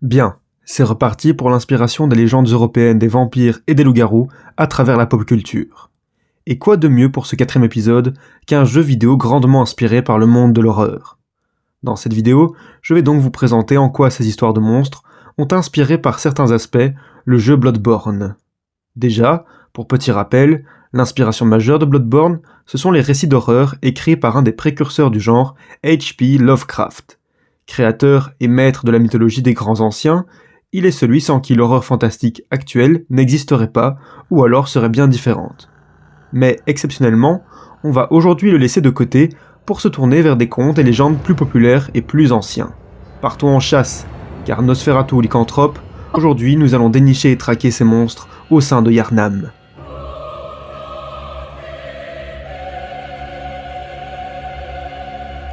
Bien, c'est reparti pour l'inspiration des légendes européennes des vampires et des loups-garous à travers la pop culture. Et quoi de mieux pour ce 4e épisode qu'un jeu vidéo grandement inspiré par le monde de l'horreur. Dans cette vidéo, je vais donc vous présenter en quoi ces histoires de monstres ont inspiré par certains aspects le jeu Bloodborne. Déjà, pour petit rappel, l'inspiration majeure de Bloodborne, ce sont les récits d'horreur écrits par un des précurseurs du genre, H.P. Lovecraft. Créateur et maître de la mythologie des grands anciens, il est celui sans qui l'horreur fantastique actuelle n'existerait pas, ou alors serait bien différente. Mais exceptionnellement, on va aujourd'hui le laisser de côté pour se tourner vers des contes et légendes plus populaires et plus anciens. Partons en chasse, car Nosferatu ou lycanthrope, aujourd'hui nous allons dénicher et traquer ces monstres au sein de Yharnam.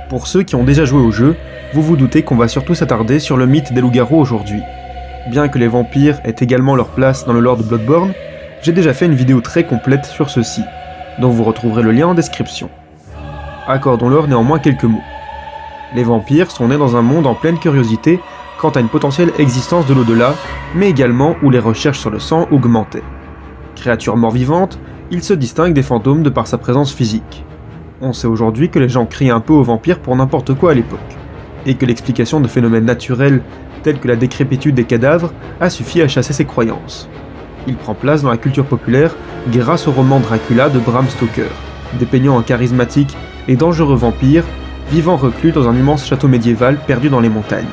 Pour ceux qui ont déjà joué au jeu, vous vous doutez qu'on va surtout s'attarder sur le mythe des loups-garous aujourd'hui. Bien que les vampires aient également leur place dans le lore de Bloodborne, j'ai déjà fait une vidéo très complète sur ceux-ci, dont vous retrouverez le lien en description. Accordons-leur néanmoins quelques mots. Les vampires sont nés dans un monde en pleine curiosité quant à une potentielle existence de l'au-delà, mais également où les recherches sur le sang augmentaient. Créatures mort-vivantes, ils se distinguent des fantômes de par sa présence physique. On sait aujourd'hui que les gens crient un peu aux vampires pour n'importe quoi à l'époque, et que l'explication de phénomènes naturels tels que la décrépitude des cadavres a suffi à chasser ces croyances. Il prend place dans la culture populaire grâce au roman Dracula de Bram Stoker, dépeignant un charismatique et dangereux vampire vivant reclus dans un immense château médiéval perdu dans les montagnes.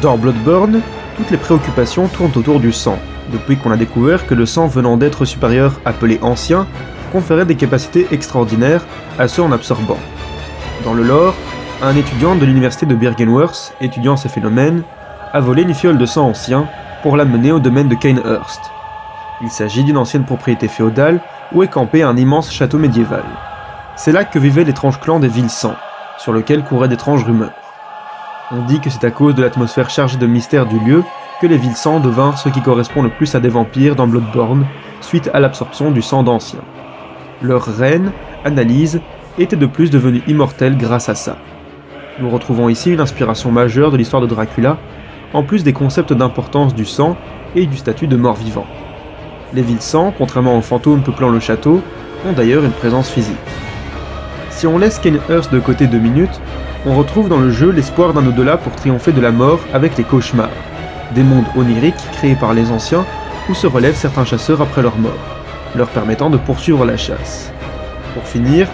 Dans Bloodborne, toutes les préoccupations tournent autour du sang, depuis qu'on a découvert que le sang venant d'êtres supérieurs appelés anciens conférait des capacités extraordinaires à ceux en absorbant. Dans le lore, un étudiant de l'université de Byrgenwerth, étudiant ces phénomènes, a volé une fiole de sang ancien pour l'amener au domaine de Cainhurst. Il s'agit d'une ancienne propriété féodale où est campé un immense château médiéval. C'est là que vivait l'étrange clan des Vilsans, sur lequel couraient d'étranges rumeurs. On dit que c'est à cause de l'atmosphère chargée de mystère du lieu que les Vilsans devinrent ce qui correspond le plus à des vampires dans Bloodborne, suite à l'absorption du sang d'anciens. Leur reine, Annalise, était de plus devenue immortelle grâce à ça. Nous retrouvons ici une inspiration majeure de l'histoire de Dracula, en plus des concepts d'importance du sang et du statut de mort-vivant. Les Vilsans, contrairement aux fantômes peuplant le château, ont d'ailleurs une présence physique. Si on laisse Cainhurst de côté 2 minutes, on retrouve dans le jeu l'espoir d'un au-delà pour triompher de la mort avec les cauchemars, des mondes oniriques créés par les anciens où se relèvent certains chasseurs après leur mort, leur permettant de poursuivre la chasse. Pour finir,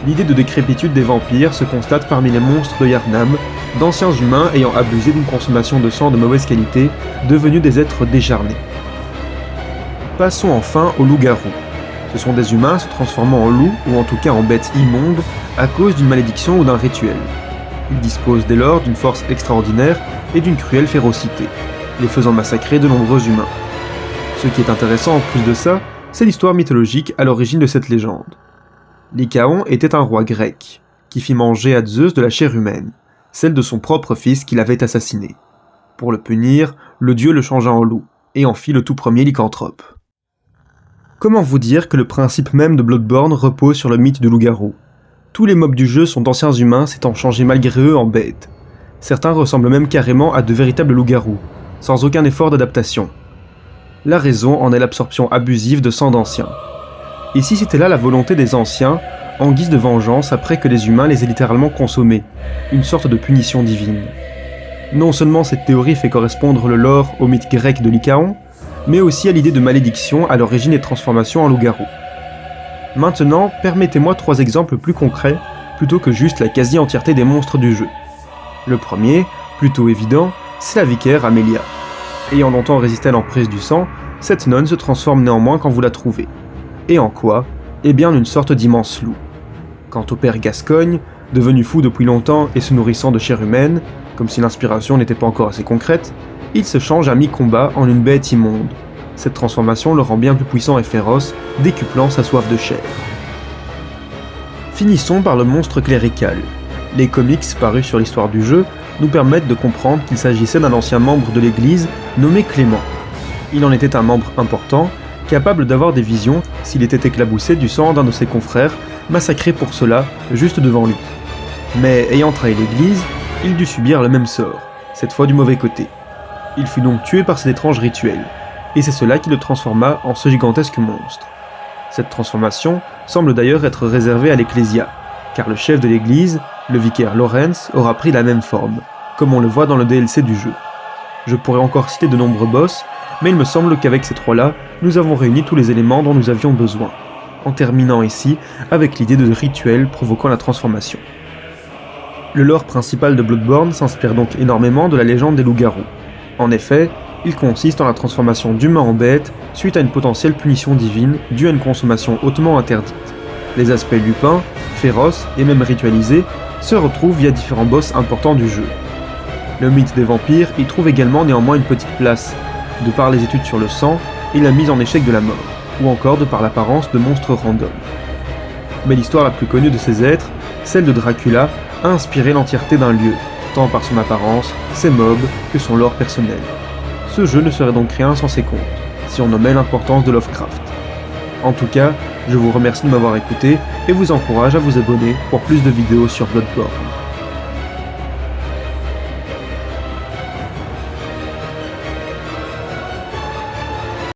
l'idée de décrépitude des vampires se constate parmi les monstres de Yharnam, d'anciens humains ayant abusé d'une consommation de sang de mauvaise qualité, devenus des êtres décharnés. Passons enfin aux loups-garous. Ce sont des humains se transformant en loups, ou en tout cas en bêtes immondes, à cause d'une malédiction ou d'un rituel. Ils disposent dès lors d'une force extraordinaire et d'une cruelle férocité, les faisant massacrer de nombreux humains. Ce qui est intéressant en plus de ça, c'est l'histoire mythologique à l'origine de cette légende. Lycaon était un roi grec, qui fit manger à Zeus de la chair humaine, celle de son propre fils qu'il avait assassiné. Pour le punir, le dieu le changea en loup, et en fit le tout premier lycanthrope. Comment vous dire que le principe même de Bloodborne repose sur le mythe du loup-garou? Tous les mobs du jeu sont d'anciens humains s'étant changés malgré eux en bêtes. Certains ressemblent même carrément à de véritables loups-garous, sans aucun effort d'adaptation. La raison en est l'absorption abusive de sang d'anciens. Et si c'était là la volonté des anciens, en guise de vengeance après que les humains les aient littéralement consommés, une sorte de punition divine. Non seulement cette théorie fait correspondre le lore au mythe grec de Lycaon, mais aussi à l'idée de malédiction à l'origine des transformations en loup-garou. Maintenant, permettez-moi 3 exemples plus concrets, plutôt que juste la quasi-entièreté des monstres du jeu. Le premier, plutôt évident, c'est la vicaire Amelia. Ayant longtemps résisté à l'emprise du sang, cette nonne se transforme néanmoins quand vous la trouvez. Et en quoi? Eh bien en une sorte d'immense loup. Quant au père Gascogne, devenu fou depuis longtemps et se nourrissant de chair humaine, comme si l'inspiration n'était pas encore assez concrète, il se change à mi-combat en une bête immonde. Cette transformation le rend bien plus puissant et féroce, décuplant sa soif de chair. Finissons par le monstre clérical. Les comics parus sur l'histoire du jeu nous permettent de comprendre qu'il s'agissait d'un ancien membre de l'église nommé Clément. Il en était un membre important, capable d'avoir des visions s'il était éclaboussé du sang d'un de ses confrères, massacré pour cela juste devant lui. Mais ayant trahi l'église, il dut subir le même sort, cette fois du mauvais côté. Il fut donc tué par cet étrange rituel, et c'est cela qui le transforma en ce gigantesque monstre. Cette transformation semble d'ailleurs être réservée à l'Ecclésia, car le chef de l'église, le vicaire Lawrence, aura pris la même forme, comme on le voit dans le DLC du jeu. Je pourrais encore citer de nombreux boss, mais il me semble qu'avec ces trois-là, nous avons réuni tous les éléments dont nous avions besoin, en terminant ici avec l'idée de rituel provoquant la transformation. Le lore principal de Bloodborne s'inspire donc énormément de la légende des loups-garous. En effet, il consiste en la transformation d'humains en bêtes suite à une potentielle punition divine due à une consommation hautement interdite. Les aspects lupins, féroces et même ritualisés se retrouvent via différents boss importants du jeu. Le mythe des vampires y trouve également néanmoins une petite place, de par les études sur le sang et la mise en échec de la mort, ou encore de par l'apparence de monstres random. Mais l'histoire la plus connue de ces êtres, celle de Dracula, a inspiré l'entièreté d'un lieu, tant par son apparence, ses mobs, que son lore personnel. Ce jeu ne serait donc rien sans ses contes, si on nommait l'importance de Lovecraft. En tout cas, je vous remercie de m'avoir écouté et vous encourage à vous abonner pour plus de vidéos sur Bloodborne.